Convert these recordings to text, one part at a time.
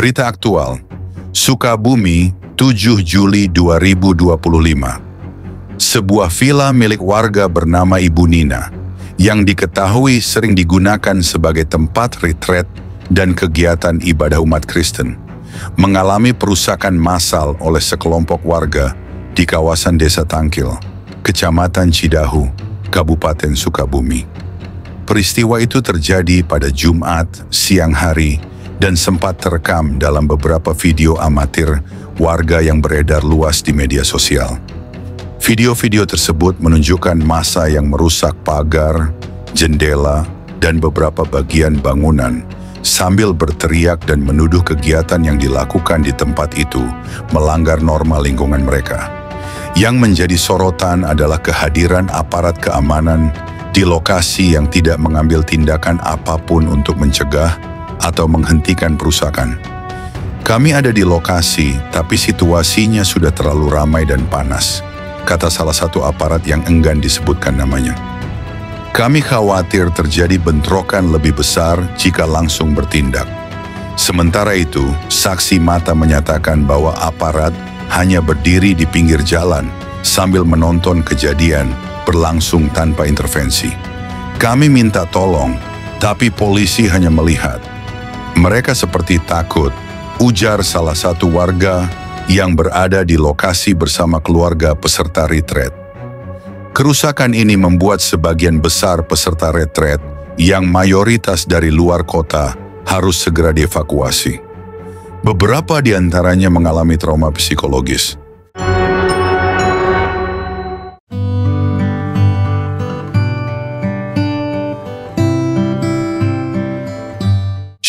Berita aktual, Sukabumi, 7 Juli 2025. Sebuah villa milik warga bernama Ibu Nina, yang diketahui sering digunakan sebagai tempat retret dan kegiatan ibadah umat Kristen, mengalami perusakan massal oleh sekelompok warga di kawasan Desa Tangkil, Kecamatan Cidahu, Kabupaten Sukabumi. Peristiwa itu terjadi pada Jumat siang hari dan sempat terekam dalam beberapa video amatir warga yang beredar luas di media sosial. Video-video tersebut menunjukkan massa yang merusak pagar, jendela, dan beberapa bagian bangunan sambil berteriak dan menuduh kegiatan yang dilakukan di tempat itu melanggar norma lingkungan mereka. Yang menjadi sorotan adalah kehadiran aparat keamanan di lokasi yang tidak mengambil tindakan apapun untuk mencegah atau menghentikan perusakan. Kami ada di lokasi, tapi situasinya sudah terlalu ramai dan panas, kata salah satu aparat yang enggan disebutkan namanya. Kami khawatir terjadi bentrokan lebih besar jika langsung bertindak. Sementara itu, saksi mata menyatakan bahwa aparat hanya berdiri di pinggir jalan sambil menonton kejadian berlangsung tanpa intervensi. Kami minta tolong, tapi polisi hanya melihat. Mereka seperti takut, ujar salah satu warga yang berada di lokasi bersama keluarga peserta retret. Kerusakan ini membuat sebagian besar peserta retret yang mayoritas dari luar kota harus segera dievakuasi. Beberapa di antaranya mengalami trauma psikologis.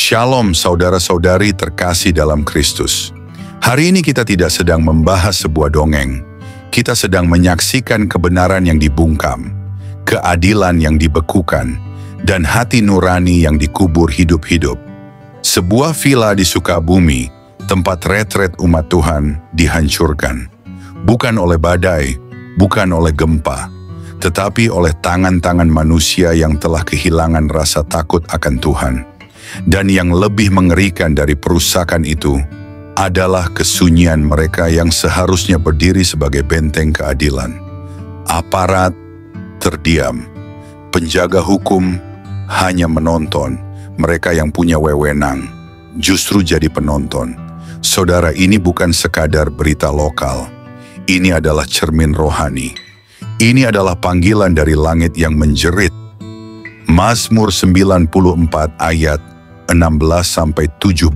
Shalom saudara-saudari terkasih dalam Kristus. Hari ini kita tidak sedang membahas sebuah dongeng. Kita sedang menyaksikan kebenaran yang dibungkam, keadilan yang dibekukan, dan hati nurani yang dikubur hidup-hidup. Sebuah villa di Sukabumi, tempat retret umat Tuhan, dihancurkan. Bukan oleh badai, bukan oleh gempa, tetapi oleh tangan-tangan manusia yang telah kehilangan rasa takut akan Tuhan. Dan yang lebih mengerikan dari perusakan itu adalah kesunyian mereka yang seharusnya berdiri sebagai benteng keadilan. Aparat terdiam, penjaga hukum hanya menonton, mereka yang punya wewenang justru jadi penonton. Saudara, ini bukan sekadar berita lokal, ini adalah cermin rohani. Ini adalah panggilan dari langit yang menjerit. Mazmur 94 ayat 16-17.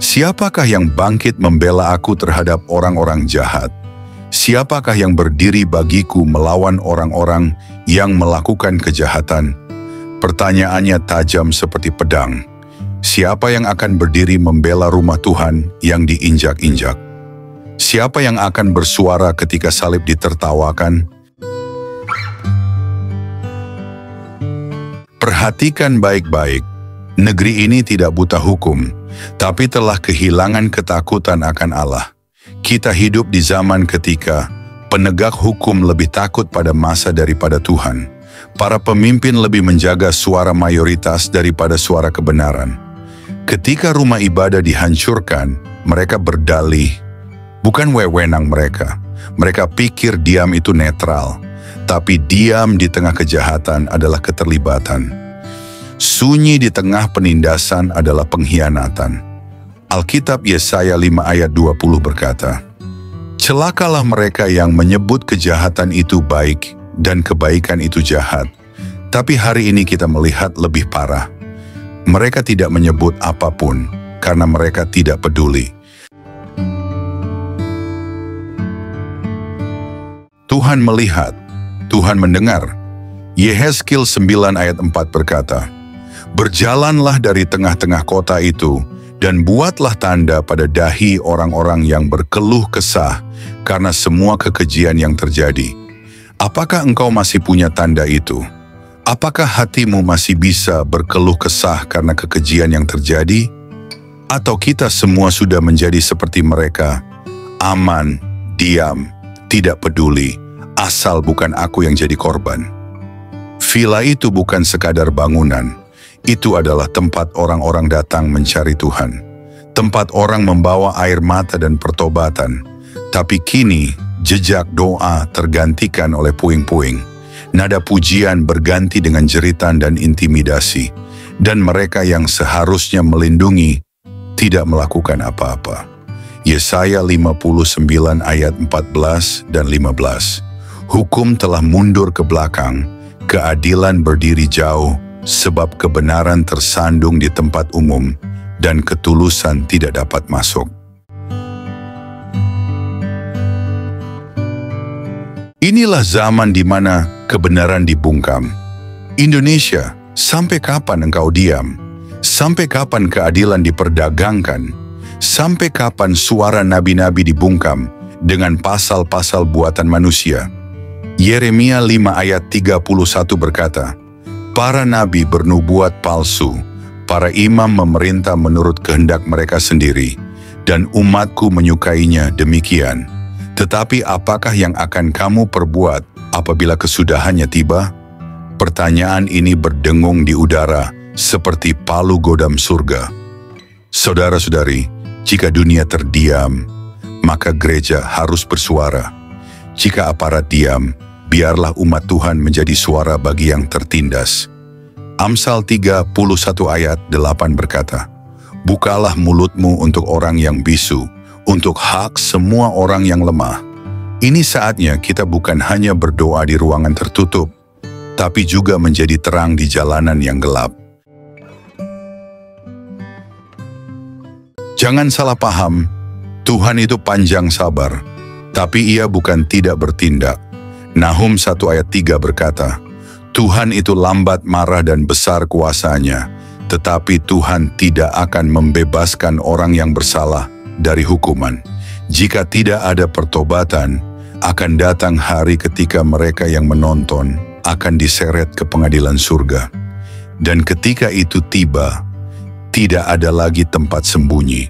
Siapakah yang bangkit membela aku terhadap orang-orang jahat? Siapakah yang berdiri bagiku melawan orang-orang yang melakukan kejahatan? Pertanyaannya tajam seperti pedang. Siapa yang akan berdiri membela rumah Tuhan yang diinjak-injak? Siapa yang akan bersuara ketika salib ditertawakan? Perhatikan baik-baik. Negeri ini tidak buta hukum, tapi telah kehilangan ketakutan akan Allah. Kita hidup di zaman ketika penegak hukum lebih takut pada massa daripada Tuhan. Para pemimpin lebih menjaga suara mayoritas daripada suara kebenaran. Ketika rumah ibadah dihancurkan, mereka berdalih. Bukan wewenang mereka. Mereka pikir diam itu netral, tapi diam di tengah kejahatan adalah keterlibatan. Sunyi di tengah penindasan adalah pengkhianatan. Alkitab Yesaya 5 ayat 20 berkata, "Celakalah mereka yang menyebut kejahatan itu baik dan kebaikan itu jahat." Tapi hari ini kita melihat lebih parah. Mereka tidak menyebut apapun karena mereka tidak peduli. Tuhan melihat, Tuhan mendengar. Yehezkiel 9 ayat 4 berkata, "Berjalanlah dari tengah-tengah kota itu, dan buatlah tanda pada dahi orang-orang yang berkeluh kesah karena semua kekejian yang terjadi." Apakah engkau masih punya tanda itu? Apakah hatimu masih bisa berkeluh kesah karena kekejian yang terjadi? Atau kita semua sudah menjadi seperti mereka, aman, diam, tidak peduli, asal bukan aku yang jadi korban? Villa itu bukan sekadar bangunan, itu adalah tempat orang-orang datang mencari Tuhan. tempat orang membawa air mata dan pertobatan. Tapi kini, jejak doa tergantikan oleh puing-puing. Nada pujian berganti dengan jeritan dan intimidasi. Dan mereka yang seharusnya melindungi, tidak melakukan apa-apa. Yesaya 59 ayat 14 dan 15. Hukum telah mundur ke belakang, keadilan berdiri jauh, sebab kebenaran tersandung di tempat umum, dan ketulusan tidak dapat masuk. Inilah zaman di mana kebenaran dibungkam. Indonesia, sampai kapan engkau diam? Sampai kapan keadilan diperdagangkan? Sampai kapan suara nabi-nabi dibungkam dengan pasal-pasal buatan manusia? Yeremia 5 ayat 31 berkata, para nabi bernubuat palsu, para imam memerintah menurut kehendak mereka sendiri, dan umatku menyukainya demikian. Tetapi apakah yang akan kamu perbuat apabila kesudahannya tiba? Pertanyaan ini berdengung di udara seperti palu godam surga. Saudara-saudari, jika dunia terdiam, maka gereja harus bersuara. Jika aparat diam, biarlah umat Tuhan menjadi suara bagi yang tertindas. Amsal 31 ayat 8 berkata, bukalah mulutmu untuk orang yang bisu, untuk hak semua orang yang lemah. Ini saatnya kita bukan hanya berdoa di ruangan tertutup, tapi juga menjadi terang di jalanan yang gelap. Jangan salah paham, Tuhan itu panjang sabar, tapi Ia bukan tidak bertindak. Nahum 1 ayat 3 berkata, Tuhan itu lambat marah dan besar kuasanya, tetapi Tuhan tidak akan membebaskan orang yang bersalah dari hukuman. Jika tidak ada pertobatan, akan datang hari ketika mereka yang menonton akan diseret ke pengadilan surga. Dan ketika itu tiba, tidak ada lagi tempat sembunyi.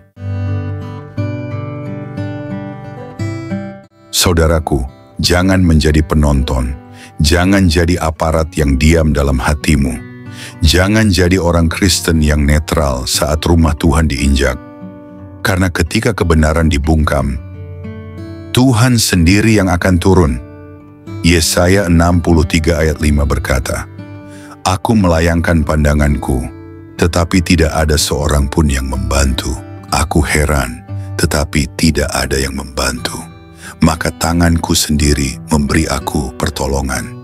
Saudaraku, jangan menjadi penonton. Jangan jadi aparat yang diam dalam hatimu. Jangan jadi orang Kristen yang netral saat rumah Tuhan diinjak. Karena ketika kebenaran dibungkam, Tuhan sendiri yang akan turun. Yesaya 63 ayat 5 berkata, Aku melayangkan pandanganku, tetapi tidak ada seorang pun yang membantu. Aku heran, tetapi tidak ada yang membantu. Maka tanganku sendiri memberi aku pertolongan.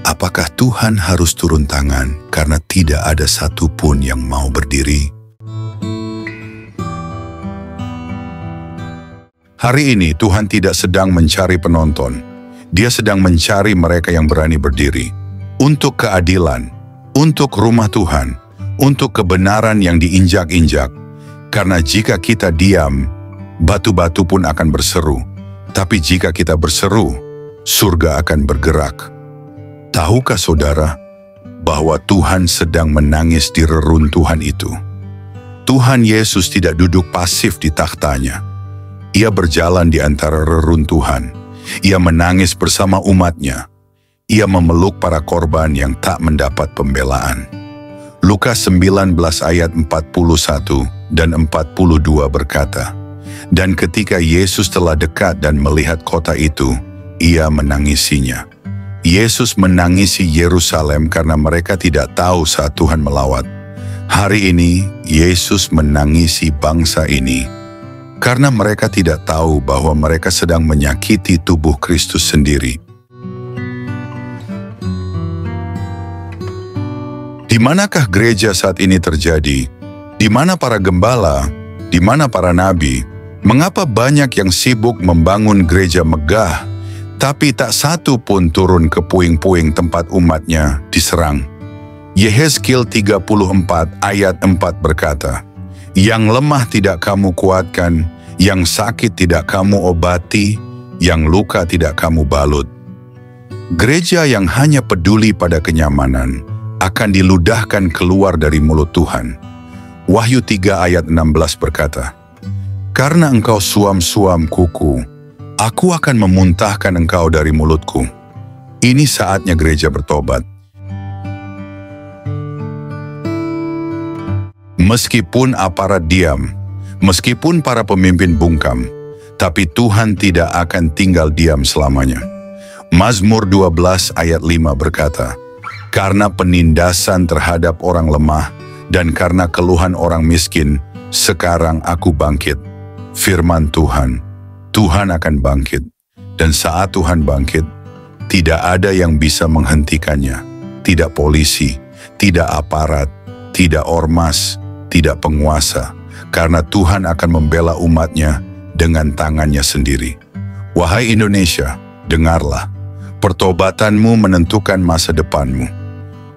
Apakah Tuhan harus turun tangan karena tidak ada satupun yang mau berdiri? Hari ini Tuhan tidak sedang mencari penonton. Dia sedang mencari mereka yang berani berdiri. Untuk keadilan, untuk rumah Tuhan, untuk kebenaran yang diinjak-injak. Karena jika kita diam, batu-batu pun akan berseru. Tapi jika kita berseru, surga akan bergerak. Tahukah saudara bahwa Tuhan sedang menangis di reruntuhan itu? Tuhan Yesus tidak duduk pasif di takhtanya. Ia berjalan di antara reruntuhan. Ia menangis bersama umatnya. Ia memeluk para korban yang tak mendapat pembelaan. Lukas 19 ayat 41 dan 42 berkata, Dan ketika Yesus telah dekat dan melihat kota itu, ia menangisinya. Yesus menangisi Yerusalem karena mereka tidak tahu saat Tuhan melawat. Hari ini, Yesus menangisi bangsa ini karena mereka tidak tahu bahwa mereka sedang menyakiti tubuh Kristus sendiri. Di manakah gereja saat ini terjadi? Di mana para gembala? Di mana para nabi? Mengapa banyak yang sibuk membangun gereja megah, tapi tak satu pun turun ke puing-puing tempat umatnya diserang? Yehezkiel 34 ayat 4 berkata, Yang lemah tidak kamu kuatkan, yang sakit tidak kamu obati, yang luka tidak kamu balut. Gereja yang hanya peduli pada kenyamanan akan diludahkan keluar dari mulut Tuhan. Wahyu 3 ayat 16 berkata, Karena engkau suam-suam kuku, aku akan memuntahkan engkau dari mulutku. Ini saatnya gereja bertobat. Meskipun aparat diam, Meskipun para pemimpin bungkam, tapi Tuhan tidak akan tinggal diam selamanya. Mazmur 12 ayat 5 berkata, "Karena penindasan terhadap orang lemah dan karena keluhan orang miskin, sekarang aku bangkit." Firman Tuhan, Tuhan akan bangkit. Dan saat Tuhan bangkit, tidak ada yang bisa menghentikannya. Tidak polisi, tidak aparat, tidak ormas, tidak penguasa. Karena Tuhan akan membela umatnya dengan tangannya sendiri. Wahai Indonesia, dengarlah. Pertobatanmu menentukan masa depanmu.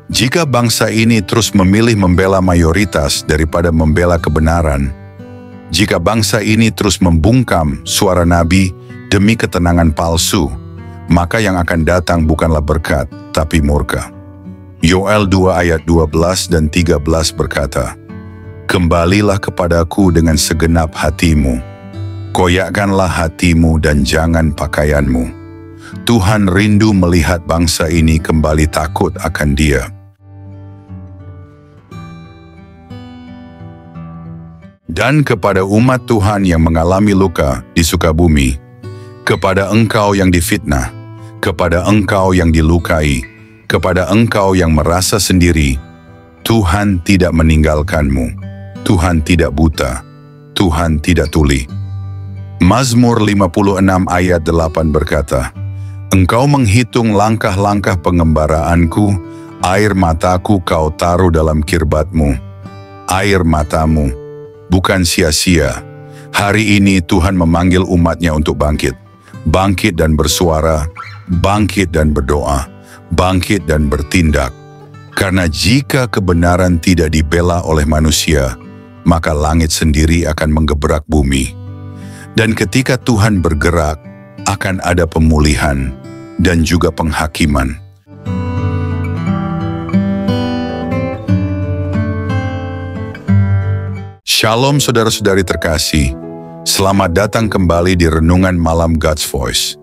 Jika bangsa ini terus memilih membela mayoritas daripada membela kebenaran, jika bangsa ini terus membungkam suara Nabi demi ketenangan palsu, maka yang akan datang bukanlah berkat, tapi murka. Yoel 2 ayat 12 dan 13 berkata, "Kembalilah kepadaku dengan segenap hatimu, koyakkanlah hatimu dan jangan pakaianmu." Tuhan rindu melihat bangsa ini kembali takut akan Dia. Dan kepada umat Tuhan yang mengalami luka di Sukabumi, kepada engkau yang difitnah, kepada engkau yang dilukai, kepada engkau yang merasa sendiri, Tuhan tidak meninggalkanmu, Tuhan tidak buta, Tuhan tidak tuli. Mazmur 56 ayat 8 berkata, "Engkau menghitung langkah-langkah pengembaraanku, air mataku kau taruh dalam kirbatmu." Air matamu bukan sia-sia. Hari ini Tuhan memanggil umatnya untuk bangkit. Bangkit dan bersuara, bangkit dan berdoa, bangkit dan bertindak. Karena jika kebenaran tidak dibela oleh manusia, maka langit sendiri akan menggebrak bumi. Dan ketika Tuhan bergerak, akan ada pemulihan dan juga penghakiman. Shalom saudara-saudari terkasih, selamat datang kembali di Renungan Malam God's Voice.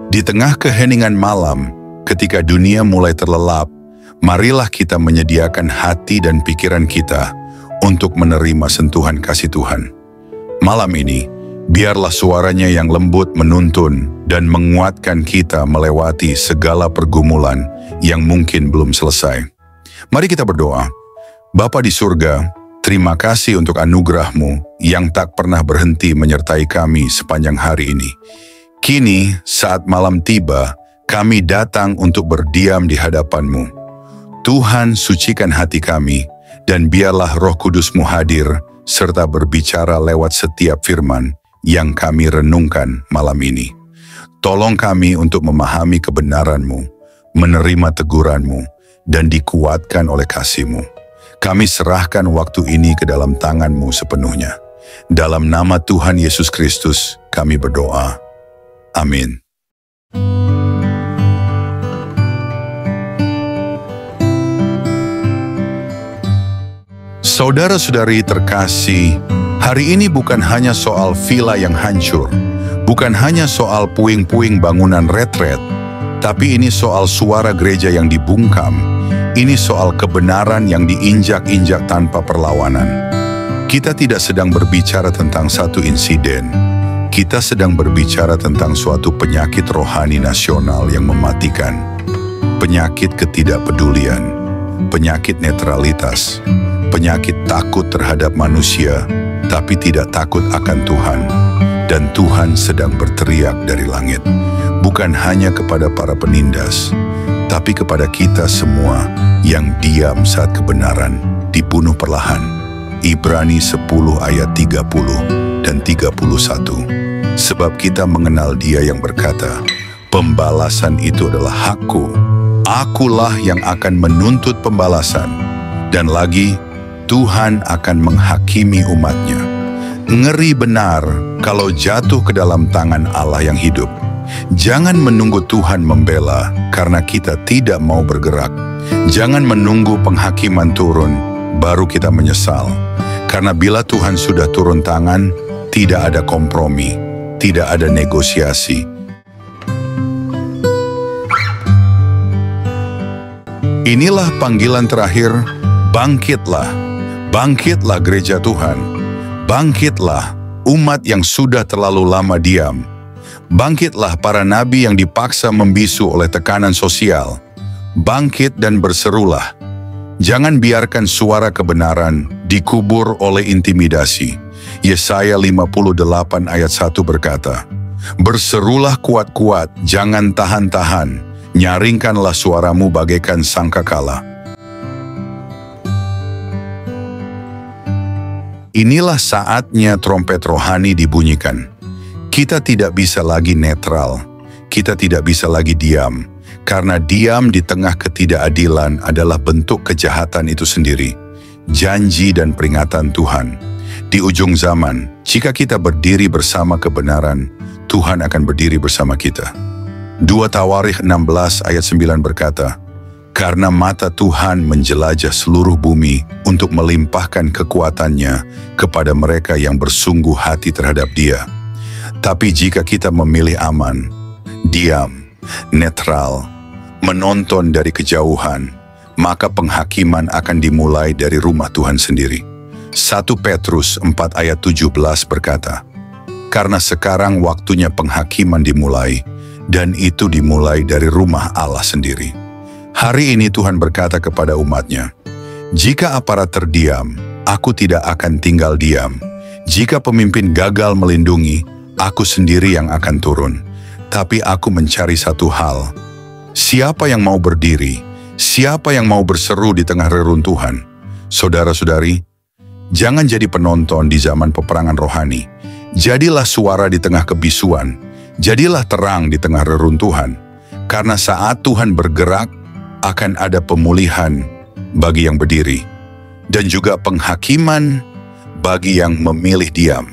Di tengah keheningan malam, ketika dunia mulai terlelap, marilah kita menyediakan hati dan pikiran kita untuk menerima sentuhan kasih Tuhan. Malam ini, biarlah suaranya yang lembut menuntun dan menguatkan kita melewati segala pergumulan yang mungkin belum selesai. Mari kita berdoa. Bapa di surga, terima kasih untuk anugerah-Mu yang tak pernah berhenti menyertai kami sepanjang hari ini. Kini, saat malam tiba, kami datang untuk berdiam di hadapan-Mu. Tuhan, sucikan hati kami, dan biarlah Roh Kudus-Mu hadir, serta berbicara lewat setiap firman yang kami renungkan malam ini. Tolong kami untuk memahami kebenaran-Mu, menerima teguran-Mu, dan dikuatkan oleh kasih-Mu. Kami serahkan waktu ini ke dalam tangan-Mu sepenuhnya. Dalam nama Tuhan Yesus Kristus, kami berdoa. Amin. Saudara-saudari terkasih, hari ini bukan hanya soal villa yang hancur, bukan hanya soal puing-puing bangunan retret, tapi ini soal suara gereja yang dibungkam. Ini soal kebenaran yang diinjak-injak tanpa perlawanan. Kita tidak sedang berbicara tentang satu insiden. Kita sedang berbicara tentang suatu penyakit rohani nasional yang mematikan. Penyakit ketidakpedulian, penyakit netralitas, penyakit takut terhadap manusia, tapi tidak takut akan Tuhan. Dan Tuhan sedang berteriak dari langit, bukan hanya kepada para penindas, tapi kepada kita semua yang diam saat kebenaran dibunuh perlahan. Ibrani 10 ayat 30 dan 31. Sebab kita mengenal Dia yang berkata, "Pembalasan itu adalah hakku, akulah yang akan menuntut pembalasan." Dan lagi, Tuhan akan menghakimi umatnya. Ngeri benar kalau jatuh ke dalam tangan Allah yang hidup. Jangan menunggu Tuhan membela karena kita tidak mau bergerak. Jangan menunggu penghakiman turun, baru kita menyesal. Karena bila Tuhan sudah turun tangan, tidak ada kompromi, tidak ada negosiasi. Inilah panggilan terakhir, bangkitlah. Bangkitlah gereja Tuhan. Bangkitlah umat yang sudah terlalu lama diam. Bangkitlah para nabi yang dipaksa membisu oleh tekanan sosial. Bangkit dan berserulah. Jangan biarkan suara kebenaran dikubur oleh intimidasi. Yesaya 58 ayat 1 berkata, "Berserulah kuat-kuat, jangan tahan-tahan. Nyaringkanlah suaramu bagaikan sangkakala." Inilah saatnya trompet rohani dibunyikan. Kita tidak bisa lagi netral, kita tidak bisa lagi diam, karena diam di tengah ketidakadilan adalah bentuk kejahatan itu sendiri, janji dan peringatan Tuhan. Di ujung zaman, jika kita berdiri bersama kebenaran, Tuhan akan berdiri bersama kita. 2 Tawarikh 16 ayat 9 berkata, "Karena mata Tuhan menjelajah seluruh bumi untuk melimpahkan kekuatannya kepada mereka yang bersungguh hati terhadap Dia." Tapi jika kita memilih aman, diam, netral, menonton dari kejauhan, maka penghakiman akan dimulai dari rumah Tuhan sendiri. 1 Petrus 4 ayat 17 berkata, "Karena sekarang waktunya penghakiman dimulai, dan itu dimulai dari rumah Allah sendiri." Hari ini Tuhan berkata kepada umatnya, "Jika aparat terdiam, aku tidak akan tinggal diam. Jika pemimpin gagal melindungi, aku sendiri yang akan turun. Tapi aku mencari satu hal. Siapa yang mau berdiri? Siapa yang mau berseru di tengah reruntuhan?" Saudara-saudari, jangan jadi penonton di zaman peperangan rohani. Jadilah suara di tengah kebisuan. Jadilah terang di tengah reruntuhan. Karena saat Tuhan bergerak, akan ada pemulihan bagi yang berdiri, dan juga penghakiman bagi yang memilih diam.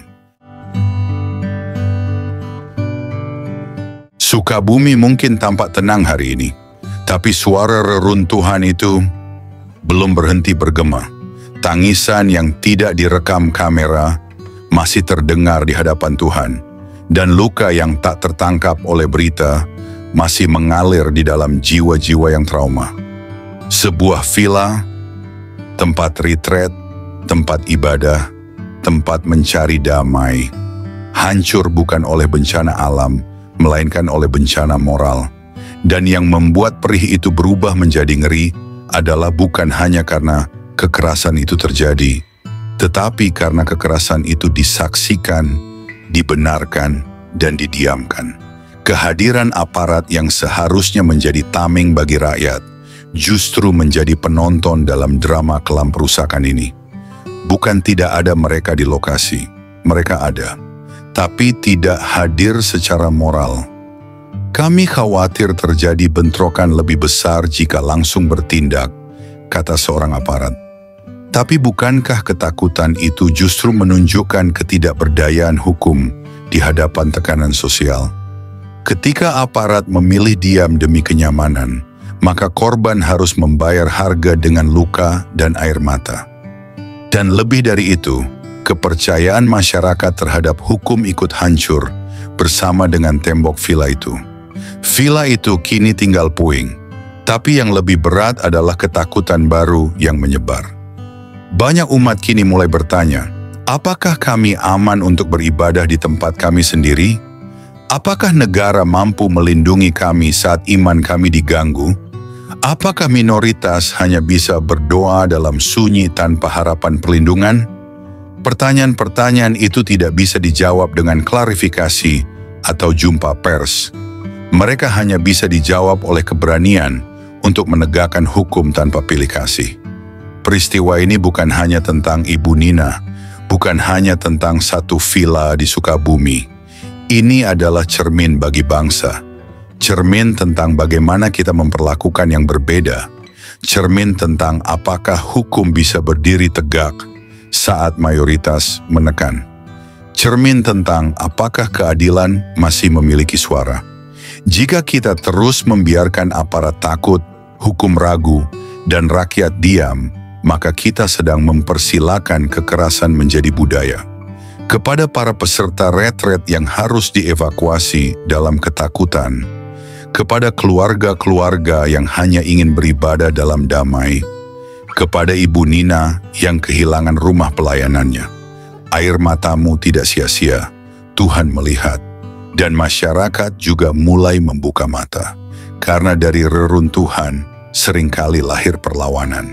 Sukabumi mungkin tampak tenang hari ini, tapi suara reruntuhan itu belum berhenti bergema. Tangisan yang tidak direkam kamera masih terdengar di hadapan Tuhan, dan luka yang tak tertangkap oleh berita masih mengalir di dalam jiwa-jiwa yang trauma. Sebuah villa, tempat retreat, tempat ibadah, tempat mencari damai, hancur bukan oleh bencana alam, melainkan oleh bencana moral. Dan yang membuat perih itu berubah menjadi ngeri adalah bukan hanya karena kekerasan itu terjadi, tetapi karena kekerasan itu disaksikan, dibenarkan, dan didiamkan. Kehadiran aparat yang seharusnya menjadi tameng bagi rakyat justru menjadi penonton dalam drama kelam perusakan ini. Bukan tidak ada mereka di lokasi, mereka ada, tapi tidak hadir secara moral. "Kami khawatir terjadi bentrokan lebih besar jika langsung bertindak," kata seorang aparat. Tapi bukankah ketakutan itu justru menunjukkan ketidakberdayaan hukum di hadapan tekanan sosial? Ketika aparat memilih diam demi kenyamanan, maka korban harus membayar harga dengan luka dan air mata. Dan lebih dari itu, kepercayaan masyarakat terhadap hukum ikut hancur bersama dengan tembok villa itu. Villa itu kini tinggal puing, tapi yang lebih berat adalah ketakutan baru yang menyebar. Banyak umat kini mulai bertanya, apakah kami aman untuk beribadah di tempat kami sendiri? Apakah negara mampu melindungi kami saat iman kami diganggu? Apakah minoritas hanya bisa berdoa dalam sunyi tanpa harapan perlindungan? Pertanyaan-pertanyaan itu tidak bisa dijawab dengan klarifikasi atau jumpa pers. Mereka hanya bisa dijawab oleh keberanian untuk menegakkan hukum tanpa pilih kasih. Peristiwa ini bukan hanya tentang Ibu Nina, bukan hanya tentang satu villa di Sukabumi. Ini adalah cermin bagi bangsa, cermin tentang bagaimana kita memperlakukan yang berbeda, cermin tentang apakah hukum bisa berdiri tegak saat mayoritas menekan, cermin tentang apakah keadilan masih memiliki suara. Jika kita terus membiarkan aparat takut, hukum ragu, dan rakyat diam, maka kita sedang mempersilakan kekerasan menjadi budaya. Kepada para peserta retret yang harus dievakuasi dalam ketakutan, kepada keluarga-keluarga yang hanya ingin beribadah dalam damai, kepada Ibu Nina yang kehilangan rumah pelayanannya, Air matamu tidak sia-sia, Tuhan melihat. Dan masyarakat juga mulai membuka mata. Karena dari reruntuhan seringkali lahir perlawanan.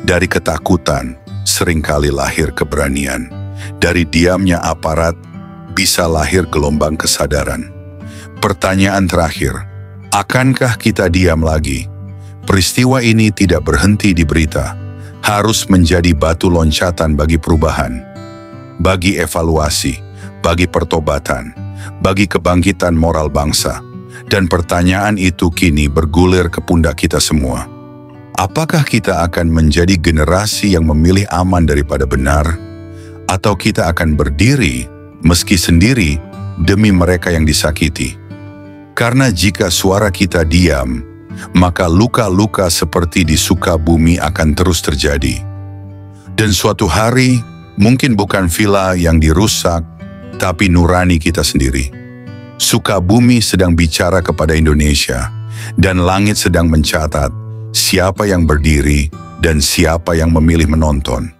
Dari ketakutan seringkali lahir keberanian. Dari diamnya aparat bisa lahir gelombang kesadaran. Pertanyaan terakhir, akankah kita diam lagi? Peristiwa ini tidak berhenti di berita, harus menjadi batu loncatan bagi perubahan, bagi evaluasi, bagi pertobatan, bagi kebangkitan moral bangsa. Dan pertanyaan itu kini bergulir ke pundak kita semua. Apakah kita akan menjadi generasi yang memilih aman daripada benar? Atau kita akan berdiri meski sendiri demi mereka yang disakiti? Karena jika suara kita diam, maka luka-luka seperti di Sukabumi akan terus terjadi. Dan suatu hari, mungkin bukan villa yang dirusak, tapi nurani kita sendiri. Sukabumi sedang bicara kepada Indonesia, dan langit sedang mencatat siapa yang berdiri dan siapa yang memilih menonton.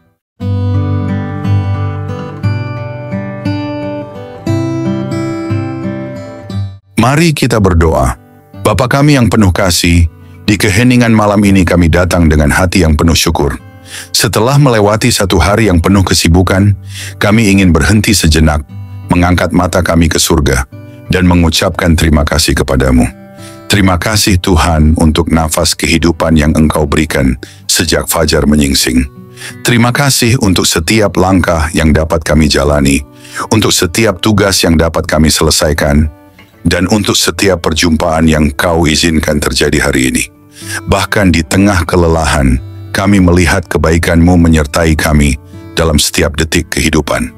Mari kita berdoa. Bapa kami yang penuh kasih, di keheningan malam ini kami datang dengan hati yang penuh syukur. Setelah melewati satu hari yang penuh kesibukan, kami ingin berhenti sejenak, mengangkat mata kami ke surga, dan mengucapkan terima kasih kepadamu. Terima kasih Tuhan untuk nafas kehidupan yang Engkau berikan sejak fajar menyingsing. Terima kasih untuk setiap langkah yang dapat kami jalani, untuk setiap tugas yang dapat kami selesaikan, dan untuk setiap perjumpaan yang Kau izinkan terjadi hari ini. Bahkan di tengah kelelahan, kami melihat kebaikan-Mu menyertai kami dalam setiap detik kehidupan.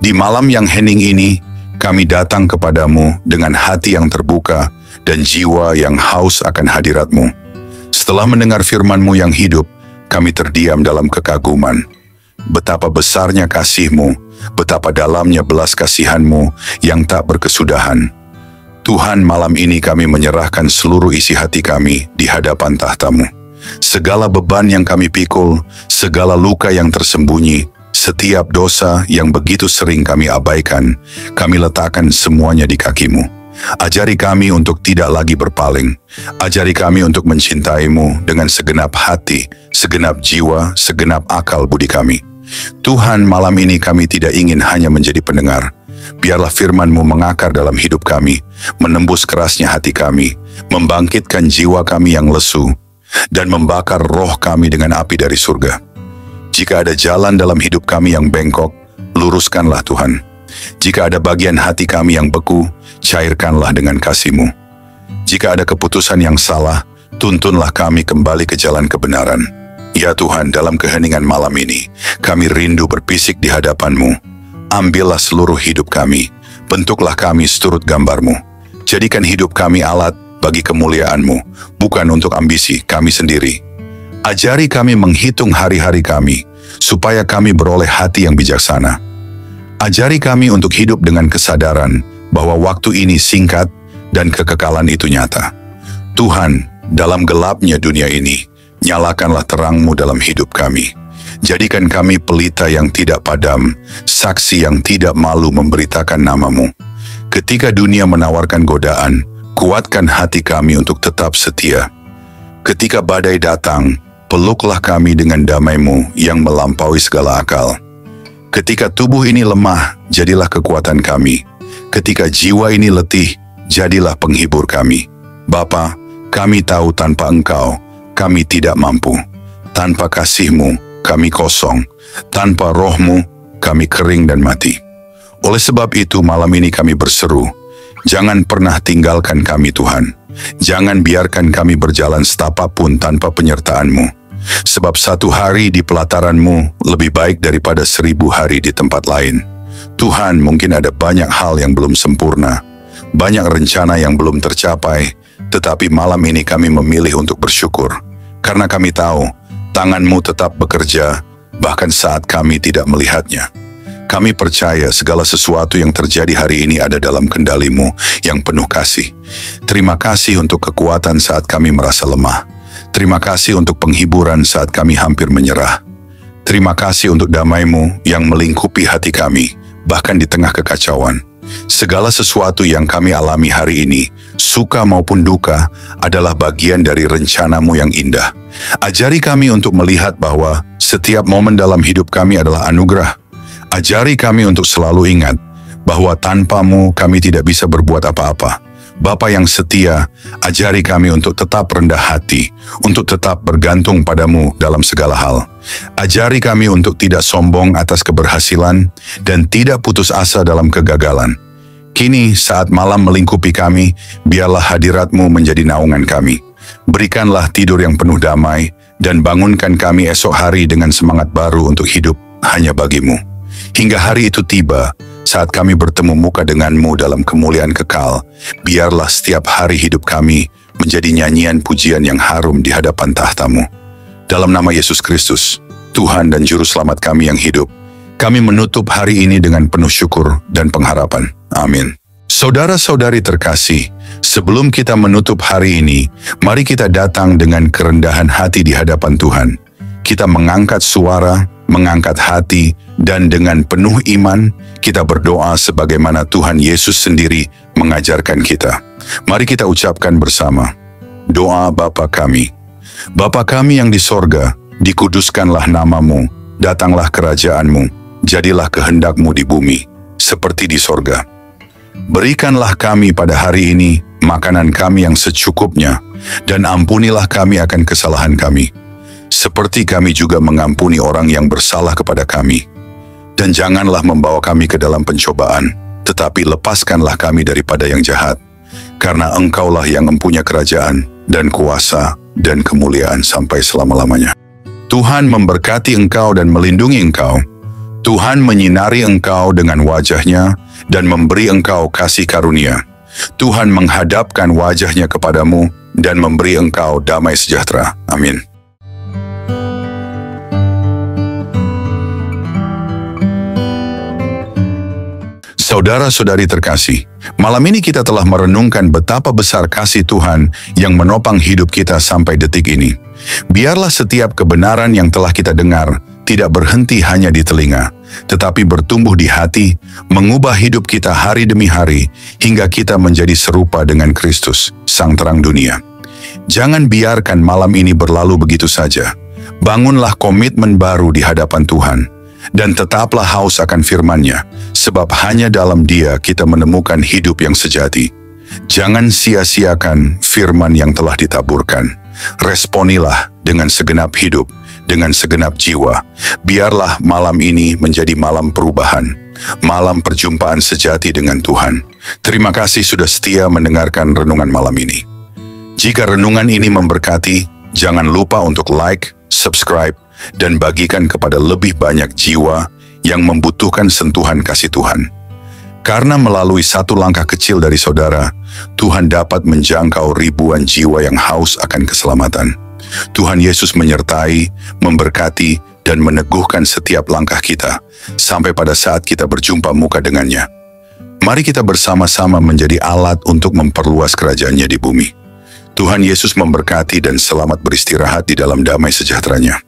Di malam yang hening ini, kami datang kepadamu dengan hati yang terbuka dan jiwa yang haus akan hadirat-Mu. Setelah mendengar firman-Mu yang hidup, kami terdiam dalam kekaguman. Betapa besarnya kasih-Mu, betapa dalamnya belas kasihan-Mu yang tak berkesudahan. Tuhan, malam ini kami menyerahkan seluruh isi hati kami di hadapan tahta-Mu. Segala beban yang kami pikul, segala luka yang tersembunyi, setiap dosa yang begitu sering kami abaikan, kami letakkan semuanya di kaki-Mu. Ajari kami untuk tidak lagi berpaling. Ajari kami untuk mencintai-Mu dengan segenap hati, segenap jiwa, segenap akal budi kami. Tuhan, malam ini kami tidak ingin hanya menjadi pendengar. Biarlah firman-Mu mengakar dalam hidup kami, menembus kerasnya hati kami, membangkitkan jiwa kami yang lesu, dan membakar roh kami dengan api dari surga. Jika ada jalan dalam hidup kami yang bengkok, luruskanlah Tuhan. Jika ada bagian hati kami yang beku, cairkanlah dengan kasih-Mu. Jika ada keputusan yang salah, tuntunlah kami kembali ke jalan kebenaran. Ya Tuhan, dalam keheningan malam ini, kami rindu berpisik di hadapan-Mu. Ambillah seluruh hidup kami, bentuklah kami seturut gambar-Mu. Jadikan hidup kami alat bagi kemuliaan-Mu, bukan untuk ambisi kami sendiri. Ajari kami menghitung hari-hari kami, supaya kami beroleh hati yang bijaksana. Ajari kami untuk hidup dengan kesadaran bahwa waktu ini singkat dan kekekalan itu nyata. Tuhan, dalam gelapnya dunia ini, nyalakanlah terang-Mu dalam hidup kami. Jadikan kami pelita yang tidak padam, saksi yang tidak malu memberitakan nama-Mu. Ketika dunia menawarkan godaan, kuatkan hati kami untuk tetap setia. Ketika badai datang, peluklah kami dengan damai-Mu yang melampaui segala akal. Ketika tubuh ini lemah, jadilah kekuatan kami. Ketika jiwa ini letih, jadilah penghibur kami. Bapa, kami tahu tanpa Engkau, kami tidak mampu. Tanpa kasih-Mu, kami kosong. Tanpa Roh-Mu, kami kering dan mati. Oleh sebab itu, malam ini kami berseru, jangan pernah tinggalkan kami Tuhan. Jangan biarkan kami berjalan setapak pun tanpa penyertaan-Mu. Sebab satu hari di pelataran-Mu lebih baik daripada 1000 hari di tempat lain. Tuhan, mungkin ada banyak hal yang belum sempurna, banyak rencana yang belum tercapai, tetapi malam ini kami memilih untuk bersyukur. Karena kami tahu, tangan-Mu tetap bekerja, bahkan saat kami tidak melihatnya. Kami percaya segala sesuatu yang terjadi hari ini ada dalam kendali-Mu yang penuh kasih. Terima kasih untuk kekuatan saat kami merasa lemah. Terima kasih untuk penghiburan saat kami hampir menyerah. Terima kasih untuk damai-Mu yang melingkupi hati kami, bahkan di tengah kekacauan. Segala sesuatu yang kami alami hari ini, suka maupun duka, adalah bagian dari rencana-Mu yang indah. Ajari kami untuk melihat bahwa setiap momen dalam hidup kami adalah anugerah. Ajari kami untuk selalu ingat bahwa tanpa-Mu kami tidak bisa berbuat apa-apa. Bapa yang setia, ajari kami untuk tetap rendah hati, untuk tetap bergantung pada-Mu dalam segala hal. Ajari kami untuk tidak sombong atas keberhasilan dan tidak putus asa dalam kegagalan. Kini saat malam melingkupi kami, biarlah hadirat-Mu menjadi naungan kami. Berikanlah tidur yang penuh damai dan bangunkan kami esok hari dengan semangat baru untuk hidup hanya bagi-Mu. Hingga hari itu tiba, saat kami bertemu muka dengan-Mu dalam kemuliaan kekal, biarlah setiap hari hidup kami menjadi nyanyian pujian yang harum di hadapan tahta-Mu. Dalam nama Yesus Kristus, Tuhan dan Juru Selamat kami yang hidup, kami menutup hari ini dengan penuh syukur dan pengharapan. Amin. Saudara-saudari terkasih, sebelum kita menutup hari ini, mari kita datang dengan kerendahan hati di hadapan Tuhan. Kita mengangkat suara, mengangkat hati, dan dengan penuh iman, kita berdoa sebagaimana Tuhan Yesus sendiri mengajarkan kita. Mari kita ucapkan bersama, doa Bapa kami. Bapa kami yang di sorga, dikuduskanlah nama-Mu, datanglah kerajaan-Mu, jadilah kehendak-Mu di bumi, seperti di sorga. Berikanlah kami pada hari ini makanan kami yang secukupnya, dan ampunilah kami akan kesalahan kami, seperti kami juga mengampuni orang yang bersalah kepada kami. Dan janganlah membawa kami ke dalam pencobaan, tetapi lepaskanlah kami daripada yang jahat. Karena Engkaulah yang mempunyai kerajaan, dan kuasa, dan kemuliaan sampai selama-lamanya. Tuhan memberkati engkau dan melindungi engkau. Tuhan menyinari engkau dengan wajah-Nya, dan memberi engkau kasih karunia. Tuhan menghadapkan wajah-Nya kepadamu, dan memberi engkau damai sejahtera. Amin. Saudara-saudari terkasih, malam ini kita telah merenungkan betapa besar kasih Tuhan yang menopang hidup kita sampai detik ini. Biarlah setiap kebenaran yang telah kita dengar tidak berhenti hanya di telinga, tetapi bertumbuh di hati, mengubah hidup kita hari demi hari, hingga kita menjadi serupa dengan Kristus, Sang Terang Dunia. Jangan biarkan malam ini berlalu begitu saja. Bangunlah komitmen baru di hadapan Tuhan. Dan tetaplah haus akan firman-Nya, sebab hanya dalam Dia kita menemukan hidup yang sejati. Jangan sia-siakan firman yang telah ditaburkan. Responilah dengan segenap hidup, dengan segenap jiwa. Biarlah malam ini menjadi malam perubahan, malam perjumpaan sejati dengan Tuhan. Terima kasih sudah setia mendengarkan renungan malam ini. Jika renungan ini memberkati, jangan lupa untuk like, subscribe, dan bagikan kepada lebih banyak jiwa yang membutuhkan sentuhan kasih Tuhan. Karena melalui satu langkah kecil dari saudara, Tuhan dapat menjangkau ribuan jiwa yang haus akan keselamatan. Tuhan Yesus menyertai, memberkati, dan meneguhkan setiap langkah kita, sampai pada saat kita berjumpa muka dengannya. Mari kita bersama-sama menjadi alat untuk memperluas kerajaan-Nya di bumi. Tuhan Yesus memberkati dan selamat beristirahat di dalam damai sejahtera-Nya.